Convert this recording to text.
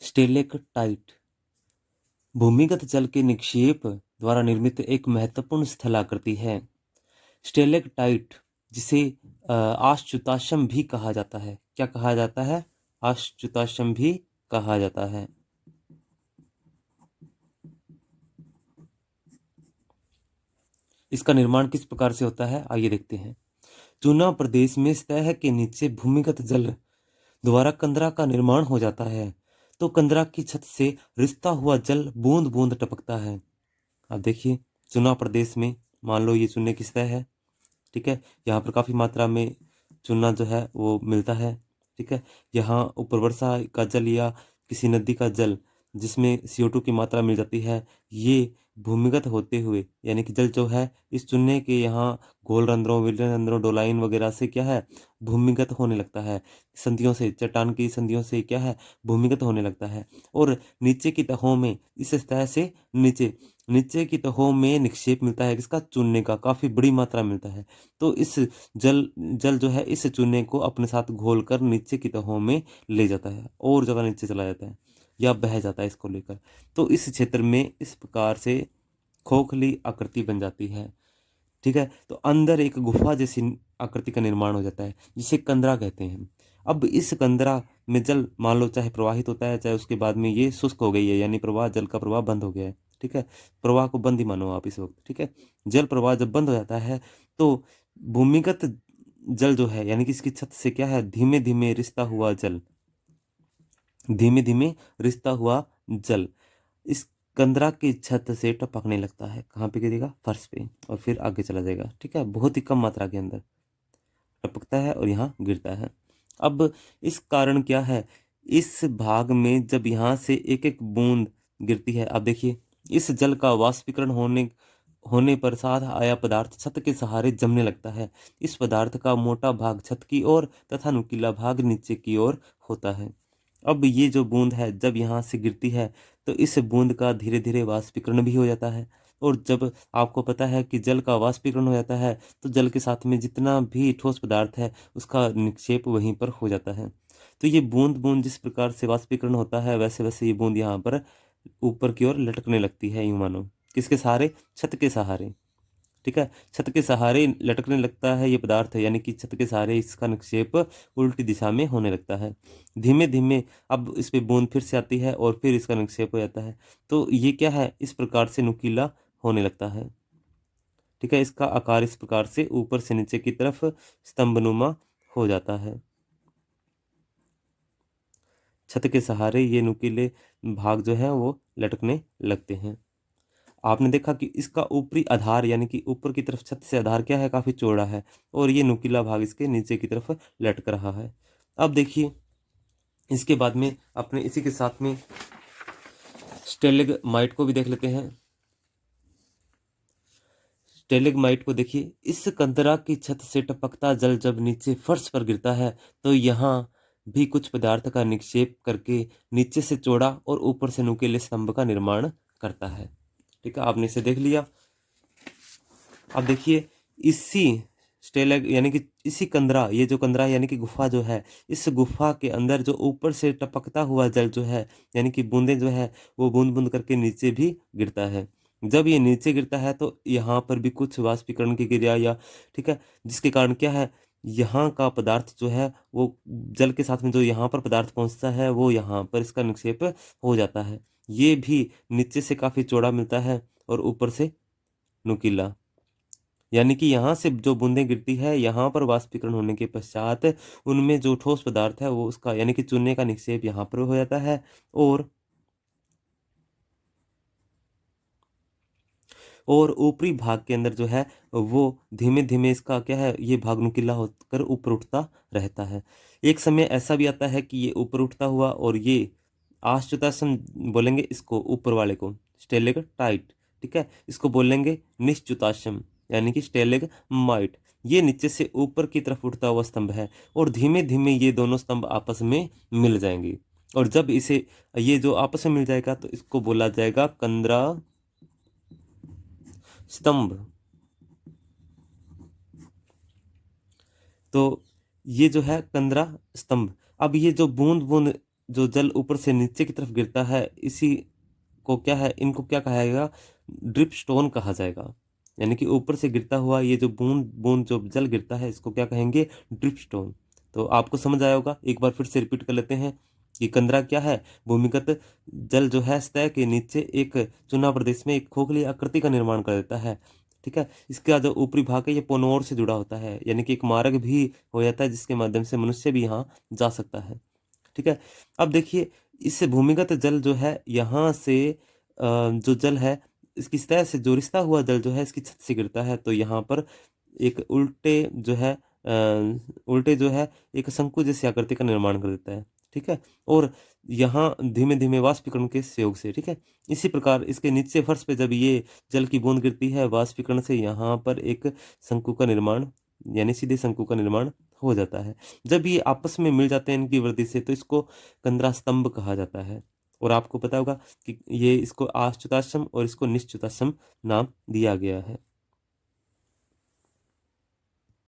Stalactite भूमिगत जल के निक्षेप द्वारा निर्मित एक महत्वपूर्ण स्थलाकृति है। स्टेलेक्टाइट जिसे आश्चुताश्म भी कहा जाता है। क्या कहा जाता है? आश्चुताश्म भी कहा जाता है। इसका निर्माण किस प्रकार से होता है, आइए देखते हैं। चूना प्रदेश में सतह के नीचे भूमिगत जल द्वारा कंदरा का निर्माण हो जाता है। तो कंदरा की छत से रिसता हुआ जल बूंद बूंद टपकता है। अब देखिए, चुनाव प्रदेश में मान लो ये चूने की सतह है, ठीक है। यहाँ पर काफ़ी मात्रा में चूना जो है वो मिलता है, ठीक है। यहाँ ऊपर वर्षा का जल या किसी नदी का जल जिसमें CO2 की मात्रा मिल जाती है, ये भूमिगत होते हुए यानी कि जल जो है इस चूने के यहाँ घोल रंध्रों, विलयन रंध्रों, डोलाइन वगैरह से क्या है, भूमिगत होने लगता है। संधियों से, चट्टान की संधियों से क्या है, भूमिगत होने लगता है। और नीचे की तहों में इस सतह से नीचे नीचे की तहों में निक्षेप मिलता है किसका? चूने का, काफ़ी बड़ी मात्रा मिलता है। तो इस जल जल जो है इस चूने को अपने साथ घोलकर नीचे की तहों में ले जाता है और ज़्यादा नीचे चला जाता है या बह जाता है इसको लेकर। तो इस क्षेत्र में इस प्रकार से खोखली आकृति बन जाती है, ठीक है। तो अंदर एक गुफा जैसी आकृति का निर्माण हो जाता है जिसे कंदरा कहते हैं। अब इस कंदरा में जल मान लो चाहे प्रवाहित होता है, चाहे उसके बाद में ये शुष्क हो गई है, यानी प्रवाह, जल का प्रवाह बंद हो गया है, ठीक है। प्रवाह को बंद ही मानो आप इस वक्त, ठीक है। जल प्रवाह जब बंद हो जाता है तो भूमिगत जल जो है यानी कि इसकी छत से क्या है, धीमे धीमे रिसता हुआ जल, धीमे धीमे रिसता हुआ जल इस कंदरा की छत से टपकने लगता है। कहाँ पे गिरेगा? फर्श पे, और फिर आगे चला जाएगा, ठीक है। बहुत ही कम मात्रा के अंदर टपकता है और यहाँ गिरता है। अब इस कारण क्या है, इस भाग में जब यहाँ से एक एक बूंद गिरती है, अब देखिए इस जल का वाष्पीकरण होने होने पर साथ आया पदार्थ छत के सहारे जमने लगता है। इस पदार्थ का मोटा भाग छत की ओर तथा नुकीला भाग नीचे की ओर होता है। अब ये जो बूंद है जब यहाँ से गिरती है तो इस बूंद का धीरे धीरे वाष्पीकरण भी हो जाता है। और जब आपको पता है कि जल का वाष्पीकरण हो जाता है तो जल के साथ में जितना भी ठोस पदार्थ है उसका निक्षेप वहीं पर हो जाता है। तो ये बूंद बूंद जिस प्रकार से वाष्पीकरण होता है वैसे वैसे ये बूंद यहाँ पर ऊपर की ओर लटकने लगती है, यूं मानो किसके सहारे? छत के सहारे, ठीक है। छत के सहारे लटकने लगता है ये पदार्थ, यानी कि छत के सहारे इसका निक्षेप उल्टी दिशा में होने लगता है। धीमे धीमे अब इस पे बूंद फिर से आती है और फिर इसका निक्षेप हो जाता है। तो ये क्या है, इस प्रकार से नुकीला होने लगता है, ठीक है। इसका आकार इस प्रकार से ऊपर से नीचे की तरफ स्तंभनुमा हो जाता है। छत के सहारे ये नुकीले भाग जो है वो लटकने लगते हैं। आपने देखा कि इसका ऊपरी आधार यानी कि ऊपर की तरफ छत से आधार क्या है, काफी चौड़ा है, और ये नुकीला भाग इसके नीचे की तरफ लटक रहा है। अब देखिए इसके बाद में अपने इसी के साथ में स्टेलेगमाइट को भी देख लेते हैं। स्टेलेगमाइट को देखिए, इस कंदरा की छत से टपकता जल जब नीचे फर्श पर गिरता है तो यहाँ भी कुछ पदार्थ का निक्षेप करके नीचे से चौड़ा और ऊपर से नुकीले स्तंभ का निर्माण करता है, ठीक है। आपने इसे देख लिया। अब देखिए इसी स्टेलेग यानी कि इसी कंदरा, ये जो कंदरा यानी कि गुफा जो है, इस गुफा के अंदर जो ऊपर से टपकता हुआ जल जो है यानी कि बूंदे जो है वो बूंद बूंद करके नीचे भी गिरता है। जब ये नीचे गिरता है तो यहाँ पर भी कुछ वाष्पीकरण की क्रिया या, ठीक है, जिसके कारण क्या है, यहाँ का पदार्थ जो है वो जल के साथ में जो यहाँ पर पदार्थ पहुँचता है वो यहाँ पर इसका निक्षेप हो जाता है। ये भी नीचे से काफ़ी चौड़ा मिलता है और ऊपर से नुकीला, यानी कि यहाँ से जो बूंदें गिरती है यहाँ पर वाष्पीकरण होने के पश्चात उनमें जो ठोस पदार्थ है वो उसका यानी कि चूने का निक्षेप यहाँ पर हो जाता है। और ऊपरी भाग के अंदर जो है वो धीमे धीमे इसका क्या है, ये भाग नुकीला होकर ऊपर उठता रहता है। एक समय ऐसा भी आता है कि ये ऊपर उठता हुआ और ये आश्चुतासन बोलेंगे इसको, ऊपर वाले को स्टेलेगटाइट, ठीक है। इसको बोलेंगे निश्चुताश्म यानी कि स्टेलेगमाइट। ये नीचे से ऊपर की तरफ उठता हुआ स्तंभ है और धीमे धीमे ये दोनों स्तंभ आपस में मिल जाएंगे। और जब इसे ये जो आपस में मिल जाएगा तो इसको बोला जाएगा कंदरा स्तंभ। तो ये जो है कंदरा स्तंभ। अब ये जो बूंद बूंद जो जल ऊपर से नीचे की तरफ गिरता है, इसी को क्या है, इनको क्या कहा जाएगा, ड्रिप स्टोन कहा जाएगा। यानी कि ऊपर से गिरता हुआ ये जो बूंद बूंद जो जल गिरता है, इसको क्या कहेंगे, ड्रिप स्टोन। तो आपको समझ आया होगा, एक बार फिर से रिपीट कर लेते हैं कि कंदरा क्या है, भूमिगत जल जो है सतह के नीचे एक चुना प्रदेश में एक खोखली आकृति का निर्माण कर देता है। ठीक है, इसका जो ऊपरी भाग है ये पोनोर से जुड़ा होता है, यानी कि एक मार्ग भी हो जाता है जिसके माध्यम से मनुष्य भी यहाँ जा सकता है। ठीक है, अब देखिए, इस भूमिगत जल जो है यहाँ से जो जल है, इसकी सतह से जो रिश्ता हुआ जल जो है इसकी छत से गिरता है, तो यहाँ पर एक उल्टे जो है एक शंकु जैसी आकृति का निर्माण कर देता है। ठीक है, और यहाँ धीमे धीमे वाष्पीकरण के सहयोग से, ठीक है, इसी प्रकार इसके नीचे फर्श पे जब ये जल की बूंद गिरती है, वाष्पीकरण से यहाँ पर एक शंकु का निर्माण, यानी सीधे शंकु का निर्माण हो जाता है। जब ये आपस में मिल जाते हैं इनकी वृद्धि से, तो इसको कंदरा स्तंभ कहा जाता है। और आपको पता होगा कि ये इसको आश्चुताश्रम और इसको निश्चुताश्रम नाम दिया गया है।